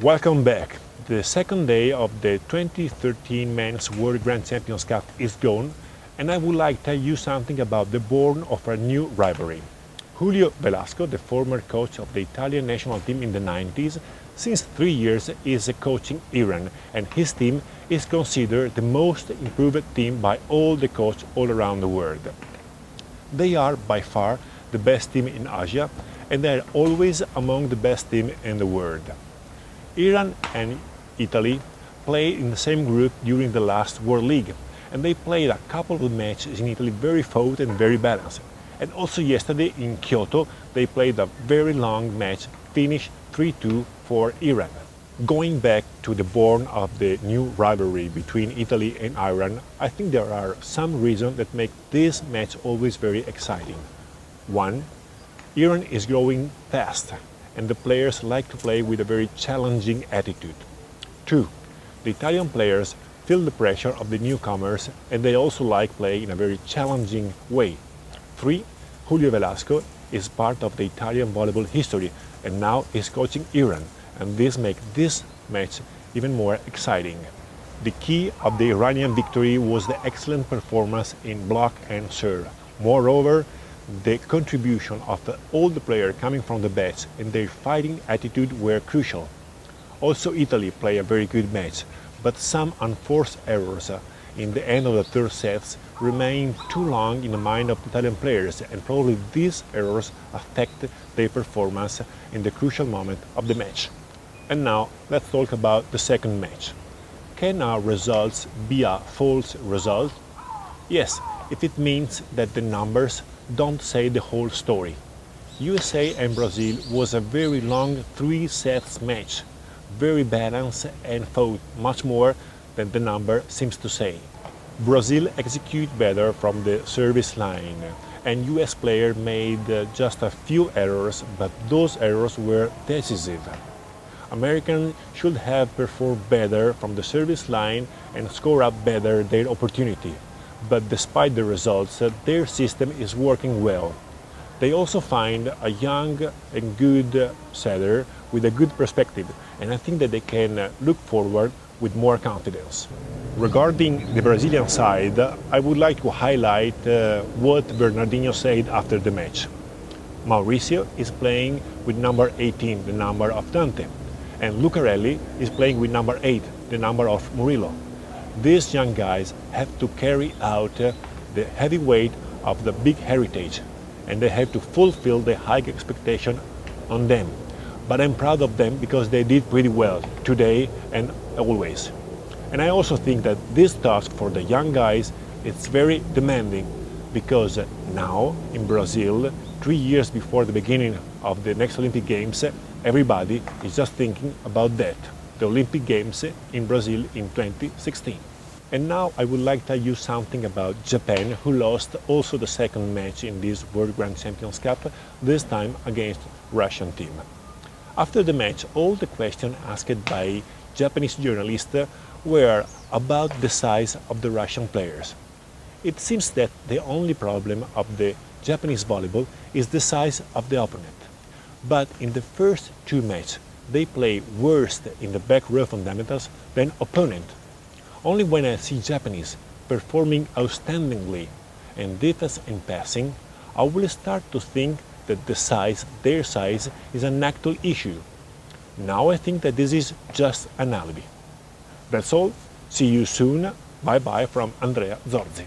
Welcome back. The second day of the 2013 Men's World Grand Champions Cup is gone, and I would like to tell you something about the born of a new rivalry. Julio Velasco, the former coach of the Italian national team in the 90s, since 3 years is coaching Iran, and his team is considered the most improved team by all the coaches all around the world. They are by far the best team in Asia, and they are always among the best teams in the world. Iran and Italy played in the same group during the last World League, and they played a couple of matches in Italy very fought and very balanced. And also yesterday in Kyoto, they played a very long match, finished 3-2 for Iran. Going back to the born of the new rivalry between Italy and Iran, I think there are some reasons that make this match always very exciting. One, Iran is growing fast, and the players like to play with a very challenging attitude. Two, the Italian players feel the pressure of the newcomers, and they also like playing in a very challenging way. Three, Julio Velasco is part of the Italian volleyball history and now is coaching Iran, and this makes this match even more exciting. The key of the Iranian victory was the excellent performance in block and serve. Moreover, the contribution of all the players coming from the bench and their fighting attitude were crucial. Also, Italy played a very good match, but some unforced errors in the end of the third set remained too long in the mind of the Italian players, and probably these errors affected their performance in the crucial moment of the match. And now, let's talk about the second match. Can our results be a false result? Yes, if it means that the numbers don't say the whole story. USA and Brazil was a very long 3 sets match, very balanced and fought much more than the number seems to say. Brazil executed better from the service line, and US player made just a few errors, but those errors were decisive. Americans should have performed better from the service line and score up better their opportunity. But despite the results, their system is working well. They also find a young and good setter with a good perspective, and I think that they can look forward with more confidence. Regarding the Brazilian side, I would like to highlight what Bernardinho said after the match. Mauricio is playing with number 18, the number of Dante, and Lucarelli is playing with number 8, the number of Murillo. These young guys have to carry out the heavy weight of the big heritage, and they have to fulfill the high expectation on them. But I'm proud of them because they did pretty well today and always. And I also think that this task for the young guys is very demanding, because now in Brazil, 3 years before the beginning of the next Olympic Games, everybody is just thinking about that, the Olympic Games in Brazil in 2016. And now I would like to tell you something about Japan, who lost also the second match in this World Grand Champions Cup, this time against Russian team. After the match, all the questions asked by Japanese journalists were about the size of the Russian players. It seems that the only problem of the Japanese volleyball is the size of the opponent. But in the first 2 matches, they play worse in the back row fundamentals than opponent. Only when I see Japanese performing outstandingly in defense and passing, I will start to think that their size, is an actual issue. Now I think that this is just an alibi. That's all. See you soon. Bye bye from Andrea Zorzi.